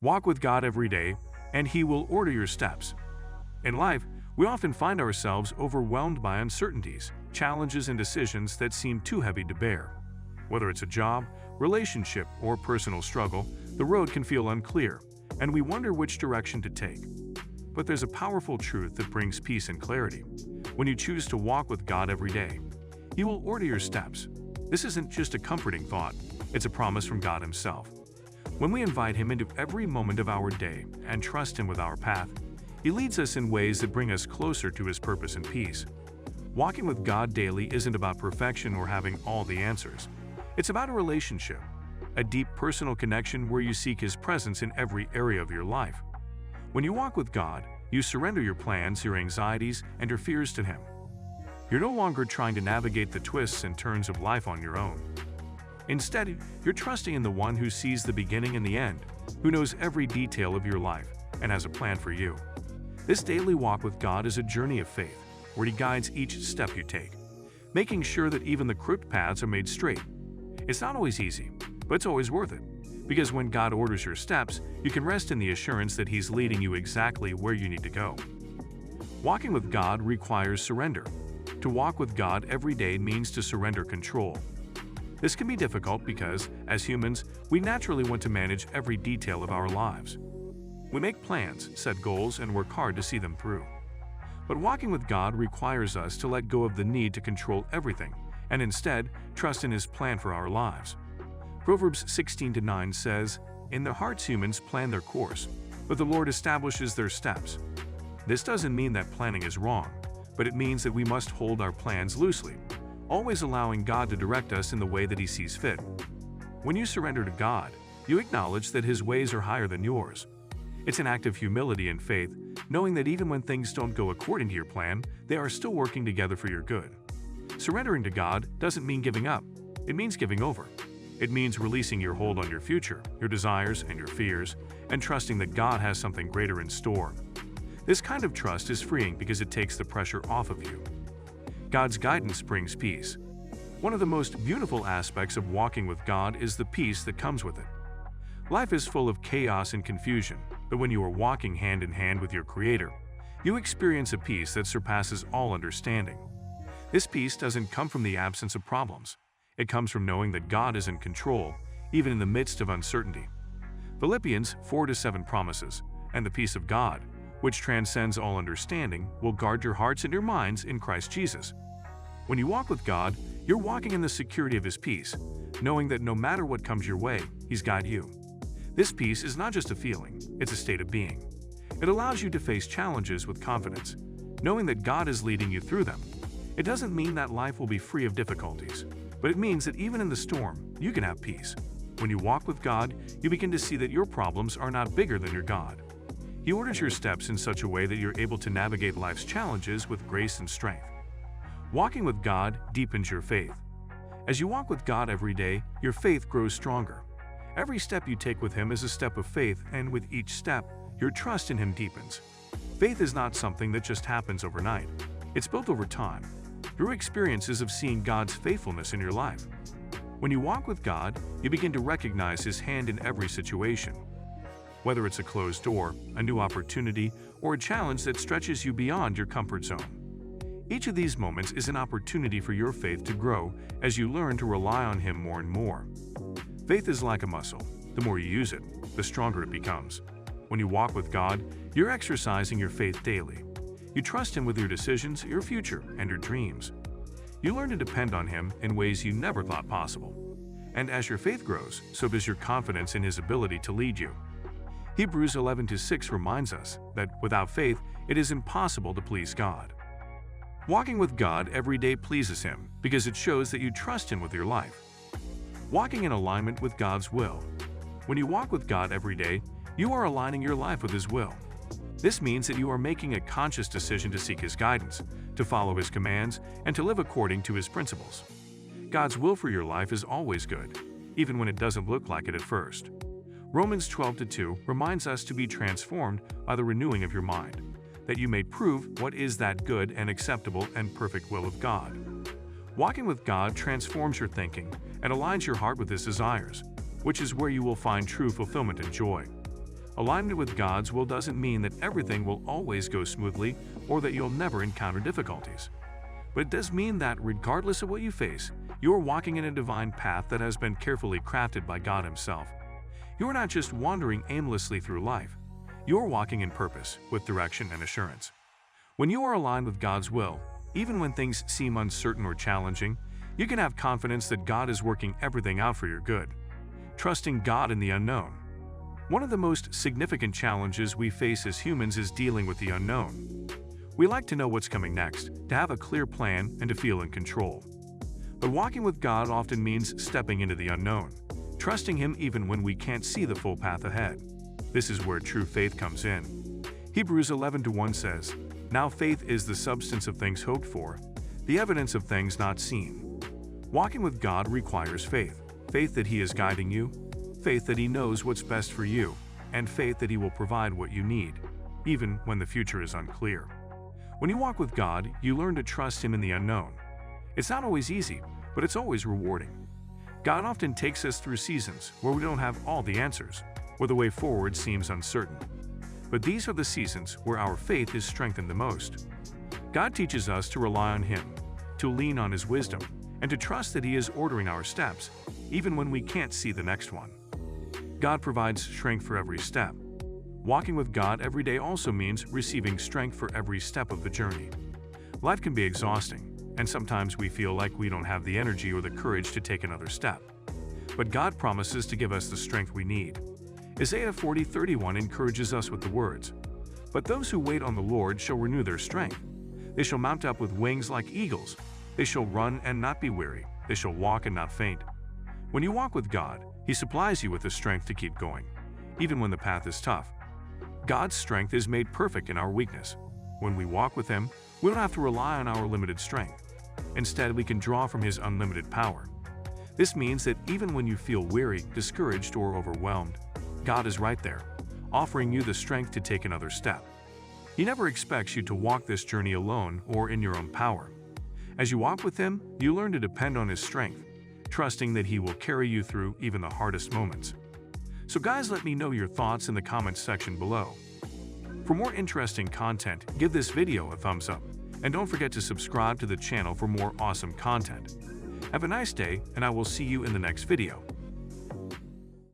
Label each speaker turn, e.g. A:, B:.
A: Walk with God every day, and He will order your steps. In life, we often find ourselves overwhelmed by uncertainties, challenges, and decisions that seem too heavy to bear. Whether it's a job, relationship, or personal struggle, the road can feel unclear, and we wonder which direction to take. But there's a powerful truth that brings peace and clarity. When you choose to walk with God every day, He will order your steps. This isn't just a comforting thought, it's a promise from God Himself. When we invite Him into every moment of our day and trust Him with our path, He leads us in ways that bring us closer to His purpose and peace. Walking with God daily isn't about perfection or having all the answers. It's about a relationship, a deep personal connection where you seek His presence in every area of your life. When you walk with God, you surrender your plans, your anxieties, and your fears to Him. You're no longer trying to navigate the twists and turns of life on your own. Instead, you're trusting in the One who sees the beginning and the end, who knows every detail of your life and has a plan for you. This daily walk with God is a journey of faith, where He guides each step you take, making sure that even the crooked paths are made straight. It's not always easy, but it's always worth it, because when God orders your steps, you can rest in the assurance that He's leading you exactly where you need to go. Walking with God requires surrender. To walk with God every day means to surrender control. This can be difficult because, as humans, we naturally want to manage every detail of our lives. We make plans, set goals, and work hard to see them through. But walking with God requires us to let go of the need to control everything and instead trust in His plan for our lives. Proverbs 16:9 says, "In their hearts humans plan their course, but the Lord establishes their steps." This doesn't mean that planning is wrong, but it means that we must hold our plans loosely, always allowing God to direct us in the way that He sees fit. When you surrender to God, you acknowledge that His ways are higher than yours. It's an act of humility and faith, knowing that even when things don't go according to your plan, they are still working together for your good. Surrendering to God doesn't mean giving up. It means giving over. It means releasing your hold on your future, your desires, and your fears, and trusting that God has something greater in store. This kind of trust is freeing because it takes the pressure off of you. God's guidance brings peace. One of the most beautiful aspects of walking with God is the peace that comes with it. Life is full of chaos and confusion, but when you are walking hand in hand with your Creator, you experience a peace that surpasses all understanding. This peace doesn't come from the absence of problems. It comes from knowing that God is in control, even in the midst of uncertainty. Philippians 4:7 promises, "And the peace of God, which transcends all understanding, will guard your hearts and your minds in Christ Jesus." When you walk with God, you're walking in the security of His peace, knowing that no matter what comes your way, He's got you. This peace is not just a feeling, it's a state of being. It allows you to face challenges with confidence, knowing that God is leading you through them. It doesn't mean that life will be free of difficulties, but it means that even in the storm, you can have peace. When you walk with God, you begin to see that your problems are not bigger than your God. He orders your steps in such a way that you're able to navigate life's challenges with grace and strength. Walking with God deepens your faith. As you walk with God every day, your faith grows stronger. Every step you take with Him is a step of faith, and with each step, your trust in Him deepens. Faith is not something that just happens overnight. It's built over time, through experiences of seeing God's faithfulness in your life. When you walk with God, you begin to recognize His hand in every situation. Whether it's a closed door, a new opportunity, or a challenge that stretches you beyond your comfort zone. Each of these moments is an opportunity for your faith to grow as you learn to rely on Him more and more. Faith is like a muscle. The more you use it, the stronger it becomes. When you walk with God, you're exercising your faith daily. You trust Him with your decisions, your future, and your dreams. You learn to depend on Him in ways you never thought possible. And as your faith grows, so does your confidence in His ability to lead you. Hebrews 11:6 reminds us that without faith, it is impossible to please God. Walking with God every day pleases Him because it shows that you trust Him with your life. Walking in alignment with God's will. When you walk with God every day, you are aligning your life with His will. This means that you are making a conscious decision to seek His guidance, to follow His commands, and to live according to His principles. God's will for your life is always good, even when it doesn't look like it at first. Romans 12:2 reminds us to be transformed by the renewing of your mind, that you may prove what is that good and acceptable and perfect will of God. Walking with God transforms your thinking and aligns your heart with His desires, which is where you will find true fulfillment and joy. Alignment with God's will doesn't mean that everything will always go smoothly or that you'll never encounter difficulties. But it does mean that regardless of what you face, you are walking in a divine path that has been carefully crafted by God Himself. You are not just wandering aimlessly through life. You are walking in purpose, with direction and assurance. When you are aligned with God's will, even when things seem uncertain or challenging, you can have confidence that God is working everything out for your good. Trusting God in the unknown. One of the most significant challenges we face as humans is dealing with the unknown. We like to know what's coming next, to have a clear plan, and to feel in control. But walking with God often means stepping into the unknown, trusting Him even when we can't see the full path ahead. This is where true faith comes in. Hebrews 11:1 says, "Now faith is the substance of things hoped for, the evidence of things not seen." Walking with God requires faith. Faith that He is guiding you, faith that He knows what's best for you, and faith that He will provide what you need, even when the future is unclear. When you walk with God, you learn to trust Him in the unknown. It's not always easy, but it's always rewarding. God often takes us through seasons where we don't have all the answers, where the way forward seems uncertain. But these are the seasons where our faith is strengthened the most. God teaches us to rely on Him, to lean on His wisdom, and to trust that He is ordering our steps, even when we can't see the next one. God provides strength for every step. Walking with God every day also means receiving strength for every step of the journey. Life can be exhausting, and sometimes we feel like we don't have the energy or the courage to take another step. But God promises to give us the strength we need. Isaiah 40:31 encourages us with the words, "But those who wait on the Lord shall renew their strength. They shall mount up with wings like eagles. They shall run and not be weary. They shall walk and not faint." When you walk with God, He supplies you with the strength to keep going, even when the path is tough. God's strength is made perfect in our weakness. When we walk with Him, we don't have to rely on our limited strength. Instead, we can draw from His unlimited power. This means that even when you feel weary, discouraged, or overwhelmed, God is right there, offering you the strength to take another step. He never expects you to walk this journey alone or in your own power. As you walk with Him, you learn to depend on His strength, trusting that He will carry you through even the hardest moments. So guys, let me know your thoughts in the comments section below. For more interesting content, give this video a thumbs up, and don't forget to subscribe to the channel for more awesome content. Have a nice day, and I will see you in the next video.